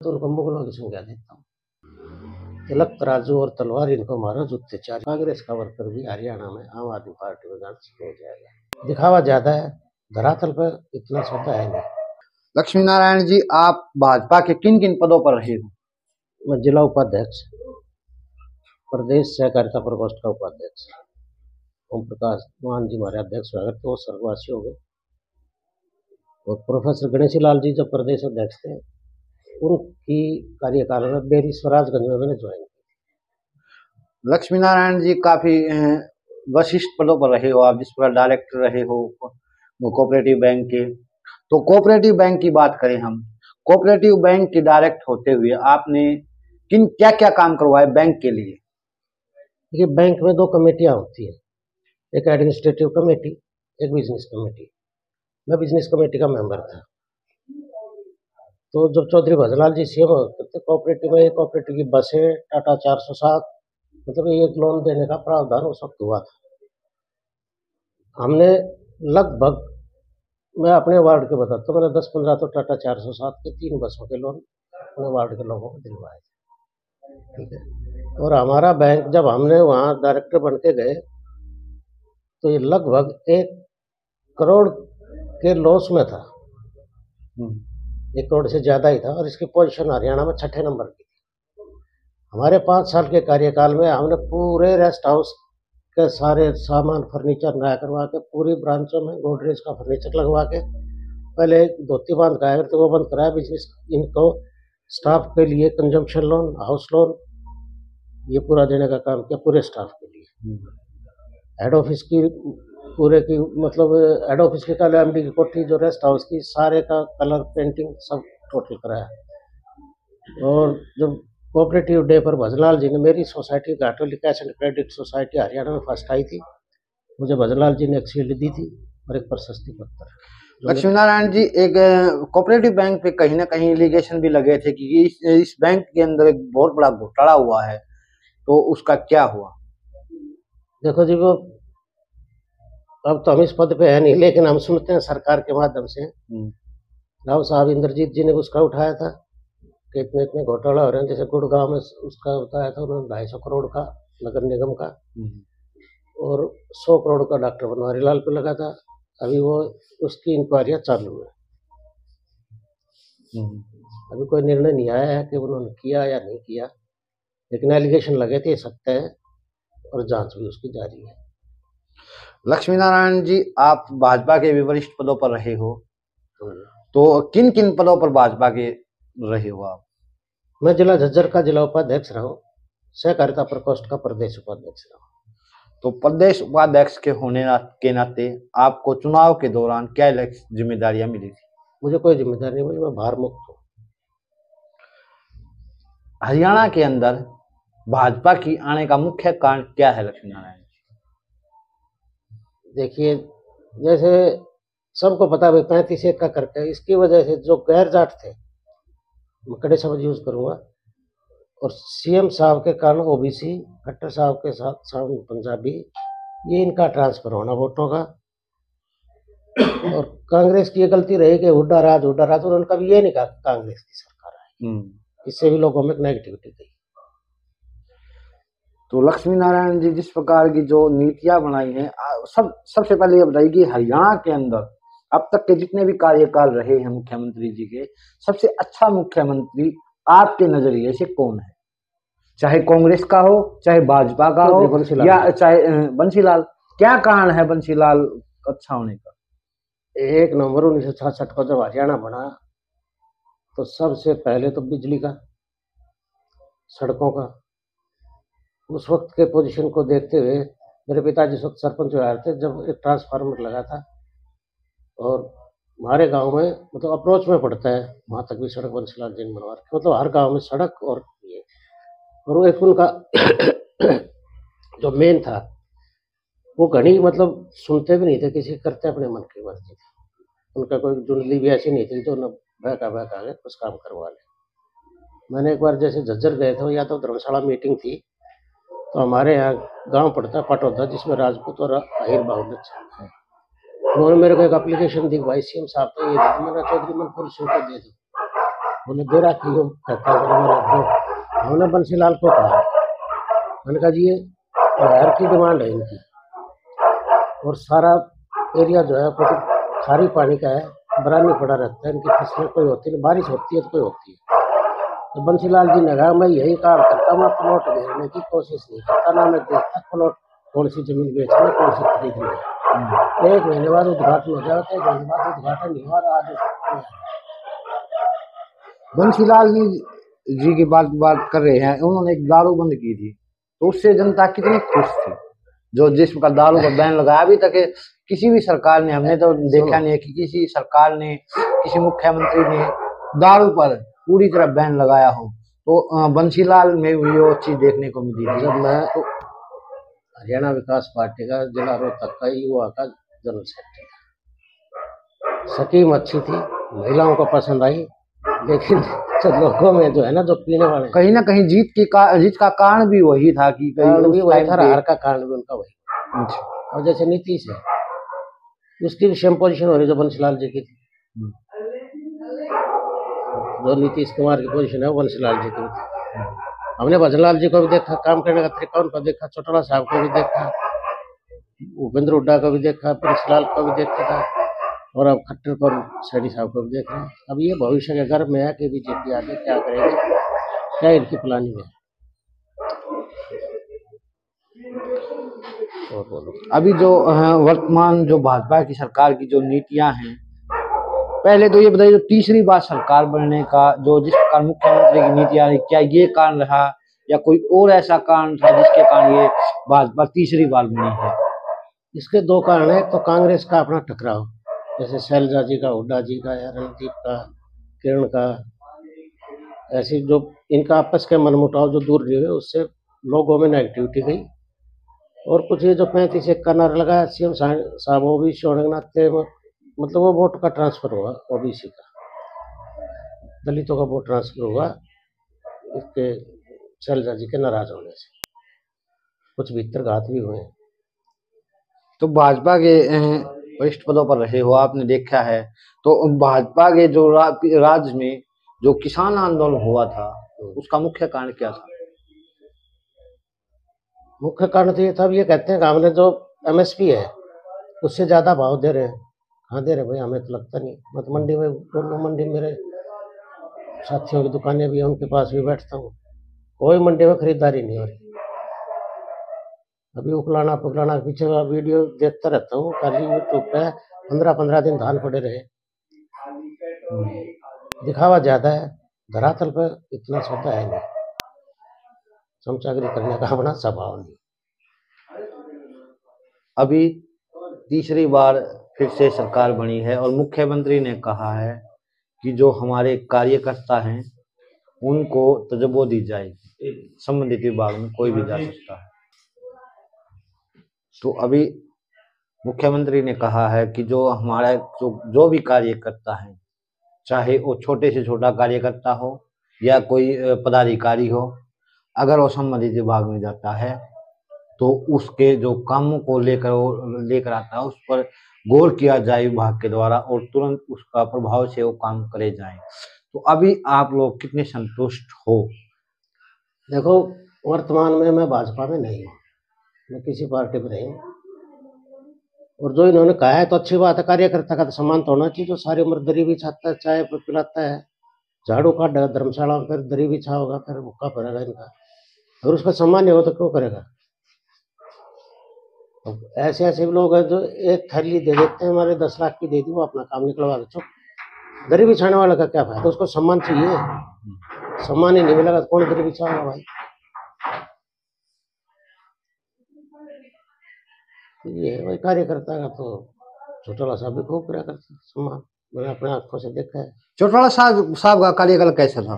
तो उनको मुगलों की संज्ञा देता हूँ। तिलक तराजू और तलवार इनको मारो जूते चार। कांग्रेस का वर्कर भी हरियाणा में आम आदमी पार्टी में जाना शुरू हो जाएगा। दिखावा ज्यादा है, धरातल पर इतना सोता है नहीं। लक्ष्मी नारायण जी, आप भाजपा के किन किन पदों पर रहे हो? मैं जिला उपाध्यक्ष, प्रदेश सहकारिता प्रकोष्ठ का उपाध्यक्ष। ओम प्रकाश मान जी हमारे अध्यक्ष हुआ करते, वो स्वर्गवासी हो गए। और प्रोफेसर गणेशी लाल जी जब प्रदेश अध्यक्ष थे, उनकी कार्यकाल में बेरी स्वराजगंज में मैंने ज्वाइन किया। लक्ष्मी नारायण जी काफी वरिष्ठ पदों पर रहे हो आप, जिस प्रकार डायरेक्टर रहे हो कोऑपरेटिव बैंक के। तो कोऑपरेटिव बैंक की बात करें हम, कोऑपरेटिव बैंक के डायरेक्ट होते हुए आपने किन क्या क्या काम करवाए बैंक के लिए? देखिए, बैंक में दो कमेटियां होती है, एक एडमिनिस्ट्रेटिव कमेटी, एक बिजनेस कमेटी। मैं बिजनेस कमेटी का मेंबर था। तो जब चौधरी भजनलाल जी सीएम होते थे, कोऑपरेटिव में कोऑपरेटिव की बसें टाटा 407 मतलब एक लोन देने का प्रावधान उस वक्त हुआ था। हमने लगभग, मैं अपने वार्ड के बताता हूँ, मैंने 10-15 तो टाटा 407 के 3 बसों के लोन अपने वार्ड के लोगों को दिलवाए थे। ठीक है। और हमारा बैंक जब हमने वहाँ डायरेक्टर बन के गए तो ये लगभग 1 करोड़ के लॉस में था। 1 करोड़ से ज्यादा ही था। और इसकी पोजीशन हरियाणा में 6ठे नंबर की थी। हमारे 5 साल के कार्यकाल में हमने पूरे रेस्ट हाउस के सारे सामान फर्नीचर नया करवा के, पूरी ब्रांचों में गोदरेज का फर्नीचर लगवा के, पहले धोती बांध का तो वो बंद कराया। बिजनेस इनको स्टाफ के लिए कंजम्पशन लोन, हाउस लोन, ये पूरा देने का काम किया पूरे स्टाफ के लिए। हेड ऑफिस की पूरे की मतलब हेड ऑफिस की कल एमडी की कोठी, जो रेस्ट हाउस की, सारे का कलर पेंटिंग सब टोटल कराया। और जब कोऑपरेटिव डे पर भजनलाल जी ने मेरी society Ghatoli cash and credit society Haryana में फर्स्ट आई थी, मुझे भजनलाल जी ने एक शील्ड दी थी और एक प्रशस्ति पत्र। लक्ष्मी नारायण जी, एक कोऑपरेटिव बैंक पे कहीं ना कहीं एलिगेशन भी लगे थे कि इस बैंक के अंदर एक बहुत बड़ा घोटाला हुआ है, तो उसका क्या हुआ? देखो जी, वो अब तो हम इस पद पे है नहीं, लेकिन हम सुनते हैं सरकार के माध्यम से। राव साहब इंद्रजीत जी ने उसका उठाया था कि इतने इतने घोटाला हो रहे हैं। जैसे गुड़गांव में उसका बताया था उन्होंने 250 करोड़ का नगर निगम का, और 100 करोड़ का डॉक्टर बनवारी लाल पे लगा था। अभी वो उसकी इंक्वायरियां चालू है। अभी कोई निर्णय नहीं आया है कि उन्होंने किया या नहीं किया, लेकिन एलिगेशन लगे थे, सत्य है, और जांच भी उसकी जारी है। लक्ष्मी नारायण जी, आप भाजपा के भी वरिष्ठ पदों पर रहे हो, तो किन किन पदों पर भाजपा के रहे हो आप? मैं जिला झज्जर का जिला उपाध्यक्ष रहा हूँ, सहकारिता प्रकोष्ठ का प्रदेश उपाध्यक्ष रहा हूँ। तो प्रदेश उपाध्यक्ष के होने के नाते आपको चुनाव के दौरान क्या जिम्मेदारियां मिली थी? मुझे कोई जिम्मेदारी नहीं मिली, मैं भार मुक्त हूँ। हरियाणा के अंदर भाजपा की आने का मुख्य कारण क्या है लक्ष्मी नारायण जी? देखिए, जैसे सबको पता है 35-1 का करके, इसकी वजह से जो गैर जाट थे, मैं कड़े शब्द यूज करूंगा, और सीएम साहब के कारण ओबीसी, खट्टर साहब के साथ साथ पंजाबी, ये इनका ट्रांसफर होना वोटों का। और कांग्रेस की ये गलती रही कि हुड्डा राज, उन्होंने कभी ये नहीं कहा कांग्रेस की सरकार है। इससे भी लोगों में नेगेटिविटी गई। तो लक्ष्मी नारायण जी, जिस प्रकार की जो नीतियां बनाई हैं, सबसे पहले ये बताइए कि हरियाणा के अंदर अब तक के जितने भी कार्यकाल रहे हैं मुख्यमंत्री जी के, सबसे अच्छा मुख्यमंत्री आपके नजरिए से कौन है? चाहे कांग्रेस का हो, चाहे भाजपा का हो, या चाहे बंसीलाल। क्या कारण है बंसीलाल अच्छा होने का? 1 नवंबर 1966 को जब हरियाणा बना, तो सबसे पहले तो बिजली का, सड़कों का, उस वक्त के पोजीशन को देखते हुए, मेरे पिताजी उस वक्त सरपंच हुआ थे जब एक ट्रांसफार्मर लगा था, और हमारे गांव में मतलब अप्रोच में पड़ता है, वहां तक भी सड़क बंसीलाल जी ने बनवा रखी। मतलब हर गांव में सड़क, और ये, और वो एक उनका जो मेन था, वो घनी मतलब सुनते भी नहीं थे किसी, करते अपने मन की मर्जी थी। उनका कोई जुंडली भी ऐसी नहीं थी जो न बहका के कुछ काम करवा ले। मैंने एक बार जैसे झज्जर गए थे, या तो धर्मशाला मीटिंग थी, तो हमारे यहाँ गांव पड़ता है पटौदा, जिसमें राजपूत और अहिर बाहुल्य है। उन्होंने मेरे को एक एप्लीकेशन दी, भाई सीएम साहब तो ये मैंने चौधरी मनपुर सिंह को दे दी। बोले दे रखी हो, कहता है मैंने दो। हमने बंसीलाल को कहा, मैंने कहा जी ये नहर की डिमांड है इनकी, और सारा एरिया जो है मतलब खारी पानी का है, बरानी पड़ा रहता है, इनकी फसलें कोई होती नहीं, बारिश होती है तो कोई होती है। तो बंसीलाल जी ने कहा मैं यही काम करता, मैं प्लॉट घेरने की कोशिश नहीं करता, ना मैं देखता प्लॉट कौन सी जमीन बेचनी कौन सी खरीदनी है। 1 महीने बाद उद्घाटन हो जाता है, 1 महीने बाद उद्घाटन नहीं हुआ, आज बंसीलाल जी की बात कर रहे हैं, उन्होंने एक दारू बंद की थी, तो उससे जनता कितनी खुश थी। जो जिस प्रकार दारू पर बैन लगाया, अभी तक किसी भी सरकार ने, हमने तो देखा नहीं है कि किसी सरकार ने, किसी मुख्यमंत्री ने दारू पर पूरी तरह बैन लगाया हो। तो बंसीलाल में भी वो चीज देखने को मिली थी। जब मैं तो हरियाणा विकास पार्टी का जिला रोहतक का युवा का जनरल सेक्रेटरी था, स्कीम अच्छी थी, महिलाओं को पसंद आई, लेकिन सब लोगों में जो है ना, जो पीने वाले, कहीं ना कहीं जीत का कारण भी वही था कि भी वही था, हार का कारण भी उनका वही। अच्छा। और जैसे नीतीश है, उसकी भी सेम पोजीशन हो रही जो बंसीलाल जी की थी, जो नीतीश कुमार की पोजीशन है वो बंसीलाल जी की थी। हमने भजनलाल जी को भी देखा, काम करने का तरीका उनका देखा, चौटाला साहब को भी देखा, भूपेंद्र हुड्डा को भी देखा, बंसीलाल को भी देखा था, और अब खट्टर पर सैनी साहब को भी देख रहे हैं। अब ये भविष्य के गर्भ में है कि बीजेपी आगे क्या करेगी, क्या इनकी प्लानिंग है। और बोलो, अभी जो वर्तमान जो भाजपा की सरकार की जो नीतियां हैं, पहले तो ये बताइए, जो तीसरी बार सरकार बनने का जो जिस प्रकार मुख्यमंत्री की नीतियां रही, क्या ये कारण रहा या कोई और ऐसा कारण था जिसके कारण ये भाजपा तीसरी बार बनी है? इसके 2 कारण है। तो कांग्रेस का अपना टकराव, जैसे शैलजा जी का, हुड्डा जी का, या रणदीप का, किरण का, ऐसी जो इनका आपस के मनमुटाव जो दूर रहे, उससे लोगों में नेगेटिविटी गई। और कुछ ये जो 35 का नारा लगाया सीएम साहब ओबीसी होने के नाते, मतलब वो वोट का ट्रांसफर हुआ, ओबीसी का, दलितों का वोट ट्रांसफर हुआ इसके शैलजा जी के नाराज होने से, कुछ भीतर घात भी हुए। तो भाजपा के वरिष्ठ पदों पर रहे हो, आपने देखा है, तो भाजपा के जो राज्य में जो किसान आंदोलन हुआ था, उसका मुख्य कारण क्या था? मुख्य कारण तो ये था, ये कहते हैं कि हमने जो एमएसपी है उससे ज़्यादा भाव दे रहे हैं। हाँ दे रहे भाई, हमें तो लगता नहीं। मत मंडी में, दोनों मंडी मेरे साथियों की दुकानें भी हैं, उनके पास भी बैठता हूँ, कोई मंडी में खरीदारी नहीं हो रही। अभी उकलाना पुकलाना के पीछे वीडियो देखता रहता हूँ, कल यूट्यूब पे 15-15 दिन धान पड़े रहे। दिखावा ज़्यादा है, धरातल पे इतना सौदा है नहीं, चमचागिरी करने का अपना स्वभाव नहीं। अभी तीसरी बार फिर से सरकार बनी है और मुख्यमंत्री ने कहा है कि जो हमारे कार्यकर्ता हैं उनको तजबो दी जाएगी, संबंधित विभाग में कोई भी जा सकता है। तो अभी मुख्यमंत्री ने कहा है कि जो हमारा जो भी कार्यकर्ता है, चाहे वो छोटे से छोटा कार्यकर्ता हो या कोई पदाधिकारी हो, अगर वो संबंधित विभाग में जाता है तो उसके जो कामों को लेकर आता है उस पर गौर किया जाए विभाग के द्वारा, और तुरंत उसका प्रभाव से वो काम करे जाए। तो अभी आप लोग कितने संतुष्ट हो? देखो, वर्तमान में मैं भाजपा में नहीं हूँ, मैं किसी पार्टी में नहीं हूँ, और जो इन्होंने कहा है तो अच्छी बात है। कार्यकर्ता का तो सम्मान तो होना चाहिए, जो सारी उम्र दरी बिछाता है, चाय पिलाता है, झाड़ू काट धर्मशाला में, फिर दरी बिछा होगा, फिर भूखा पड़ेगा इनका, अगर उसका सम्मान नहीं हो तो क्यों करेगा। तो ऐसे ऐसे भी लोग हैं जो एक थैली दे देते हैं, हमारे 10 लाख की दे दी, वो अपना काम निकलवा के चुप। दरी बिछाने वाले का क्या फायदा, उसको सम्मान चाहिए, सम्मान ही नहीं मिलेगा तो कौन दरी बिछाएगा भाई। ये भाई कार्यकर्ता का तो चौटाला साहब भी खूब करा करते सम्मान, मैंने अपने आंखों से देखा है। चौटाला साहब का कार्यकाल कैसा था?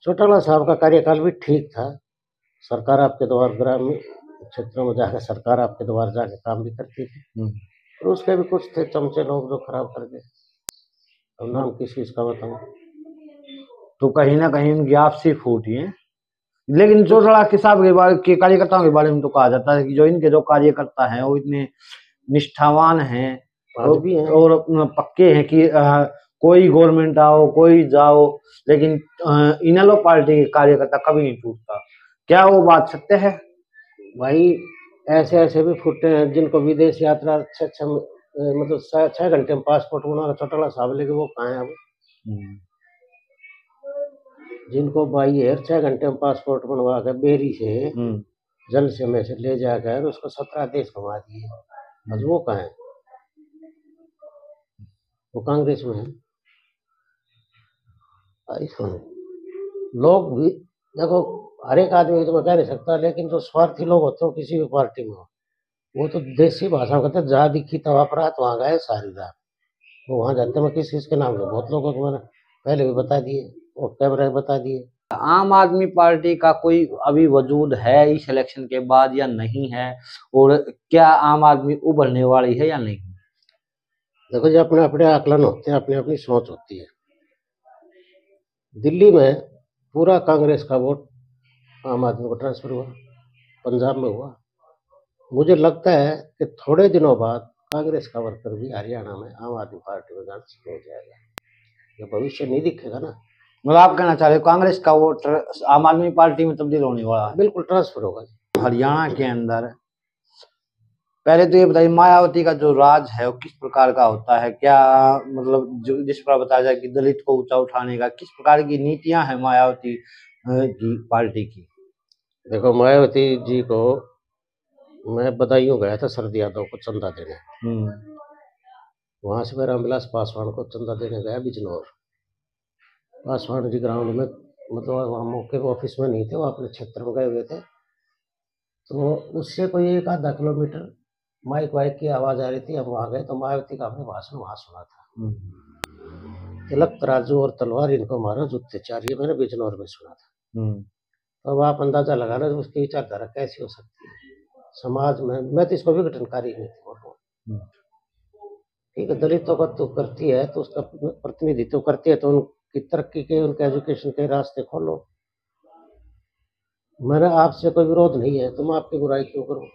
चौटाला साहब का कार्यकाल भी ठीक था, सरकार आपके द्वार ग्रामीण क्षेत्रों में जाकर सरकार आपके द्वार जाके काम भी करती थी, और उसके भी कुछ थे चमचे लोग जो खराब कर गए, अब नाम किस चीज का बताऊं। तो कहीं ना कहीं उनकी आपसी फूट है। लेकिन चौटाला के साहब के कार्यकर्ताओं के बारे में तो कहा जाता है कि जो इनके जो कार्यकर्ता हैं वो इतने निष्ठावान हैं और भी हैं, और पक्के हैं कि कोई गवर्नमेंट आओ कोई जाओ, लेकिन इनेलो पार्टी के कार्यकर्ता कभी नहीं टूटता। क्या वो बात सत्य है? भाई ऐसे ऐसे भी फुटे हैं जिनको विदेश यात्रा 6 मतलब 6 घंटे में पासपोर्ट बना चौटाला साहब लेके, वो कहाँ है अब? जिनको भाई यार 6 घंटे में पासपोर्ट बनवा कर बेरी से जल से में से ले जाकर उसको 17 देश घुमा दिए, बस वो कहाँ है? वो कांग्रेस में है। ऐसा लोग भी देखो, हर एक आदमी तो मैं कह नहीं सकता, लेकिन जो स्वार्थी लोग होते हैं किसी भी पार्टी में, वो तो देसी भाषा में कहते हैं जहाँ दिखी तवा अपराध वहाँ गए सारी रात। वो वहाँ जाते हैं। मैं किस चीज़ के नाम लूँ? बहुत लोगों को मैंने पहले भी बता दिए और कैमरे में बता दिए। आम आदमी पार्टी का कोई अभी वजूद है इस इलेक्शन के बाद या नहीं है, और क्या आम आदमी उभरने वाली है या नहीं? देखो जी, अपने अपने आकलन होते हैं, अपनी अपनी सोच होती है। दिल्ली में पूरा कांग्रेस का वोट आम आदमी को ट्रांसफर हुआ, पंजाब में हुआ। मुझे लगता है कि थोड़े दिनों बाद कांग्रेस का वर्कर भी हरियाणा में आम आदमी पार्टी में जाना शुरू हो जाएगा। ये भविष्य नहीं दिखेगा ना। मतलब आप कहना चाह रहे हो कांग्रेस का वोट आम आदमी पार्टी में तब्दील होने वाला है? बिल्कुल ट्रांसफर होगा हरियाणा के अंदर। पहले तो ये बताइए, मायावती का जो राज है वो किस प्रकार का होता है? क्या मतलब जो जिस प्रकार बताया जाए कि दलित को ऊंचा उठाने का, किस प्रकार की नीतियां हैं मायावती की पार्टी की? देखो, मायावती जी को मैं बदायूं गया था शरद यादव को चंदा देने। वहां से मैं रामविलास पासवान को चंदा देने गया बिजनौर। पासवान जी ग्राउंड में, मतलब वहाँ मौके ऑफिस में नहीं थे, वो अपने क्षेत्र में गए हुए थे। तो उससे कोई 1 आधा किलोमीटर माइक वाइक की आवाज़ आ रही थी। हम वहाँ गए तो मायावती का हमने भाषण वहाँ सुना था। तिलक तराजू और तलवार इनको मारो जूते चार, ये मैंने बिजनौर में सुना था। तो अब आप अंदाजा लगा रहे उसकी विचारधारा कैसी हो सकती है समाज में। मैं तो इसको विघटनकारी नहीं थी। ठीक है, दलितों का तो करती है तो उसका प्रतिनिधित्व करती है तो उनकी तरक्की के, उनके एजुकेशन के रास्ते खोलो। मेरा आपसे कोई विरोध नहीं है तो मैं आपकी बुराई क्यों करूं?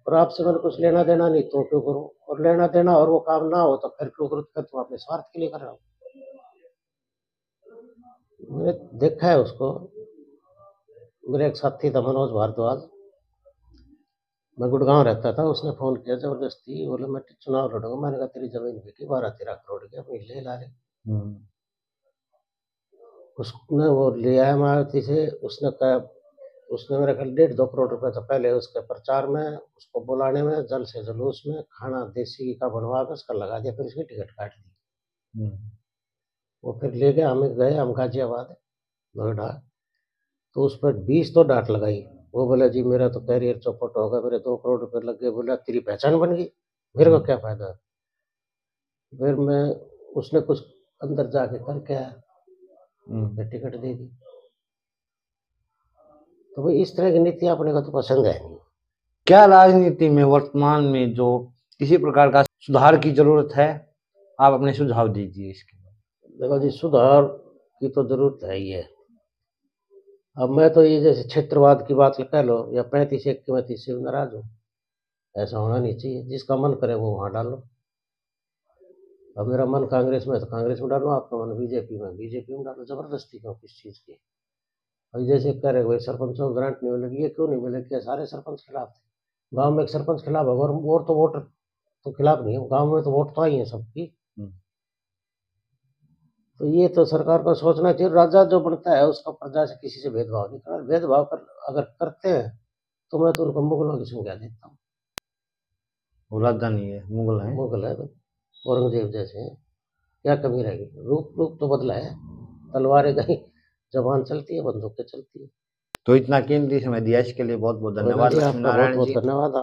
और आपसे मैंने कुछ लेना देना नहीं तो क्यों करूं? और लेना देना और वो काम ना हो तो फिर क्यों करूं? फिर तुम अपने स्वार्थ के लिए कर रहे हो। मैंने देखा है उसको। मेरे एक साथी था मनोज भारद्वाज, मैं गुड़गांव रहता था, उसने फोन किया जबरदस्ती, बोले मैं चुनाव लड़ूंगा। मैंने कहा तेरी जमीन बिकी 12-13 करोड़ की, अपनी ले ला रहे। उसने वो लिया है मायावती से। उसने कहा, उसने मेरे ख्याल 1.5-2 करोड़ रुपए तो पहले उसके प्रचार में, उसको बुलाने में, जल से जुलूस में, खाना देसी का बनवा कर उसका लगा दिया, फिर उसकी टिकट काट दी। वो फिर ले गया, हमें गए हम गाजियाबाद नोएडा, तो उस पर 20 तो डांट लगाई। वो बोला जी मेरा तो कैरियर चौपट होगा, मेरे 2 करोड़ रुपए लग गए। बोला तेरी पहचान बन गई, मेरे को क्या फायदा? फिर मैं, उसने कुछ अंदर जाके करके आया, फिर टिकट दे दी। तो भाई इस तरह की नीति अपने को तो पसंद है नहीं। क्या राजनीति में वर्तमान में जो किसी प्रकार का सुधार की जरूरत है, आप अपने सुझाव दीजिए इसके बाद। देखो जी, सुधार की तो जरूरत है ही है। अब मैं तो ये जैसे क्षेत्रवाद की बात कह लो या 35-1 की, मैं तीसरी से नाराज हूँ। ऐसा होना नहीं चाहिए। जिसका मन करे वो वहाँ डालो। अब मेरा मन कांग्रेस में तो कांग्रेस में डालो, आपका मन बीजेपी में बीजेपी में डालो। जबरदस्ती क्यों, किस चीज़ की? अभी जैसे कह रहे भाई सरपंचों को ग्रांट नहीं मिलेगी, ये क्यों नहीं मिलेगी? क्या सारे सरपंच खिलाफ थे? गांव में एक सरपंच खिलाफ है और तो वोटर तो खिलाफ नहीं है। गांव में तो वोट तो आई है सबकी। तो ये तो सरकार को सोचना चाहिए। राजा जो बनता है उसका प्रजा से किसी से भेदभाव नहीं करना। भेदभाव अगर करते हैं तो मैं तो उनको मुगलों की संज्ञा देता हूँ। वो राजा नहीं है, मुगल है। मुगल है, औरंगजेब जैसे हैं। क्या कमी रहेगी? रूप तो बदला है, तलवारें गई, जबान चलती है, बंदूकें चलती है। तो इतना कीमती समय दिया इसके लिए बहुत बहुत धन्यवाद आपका लक्ष्मी बहुत नारायण बहुत जी। धन्यवाद।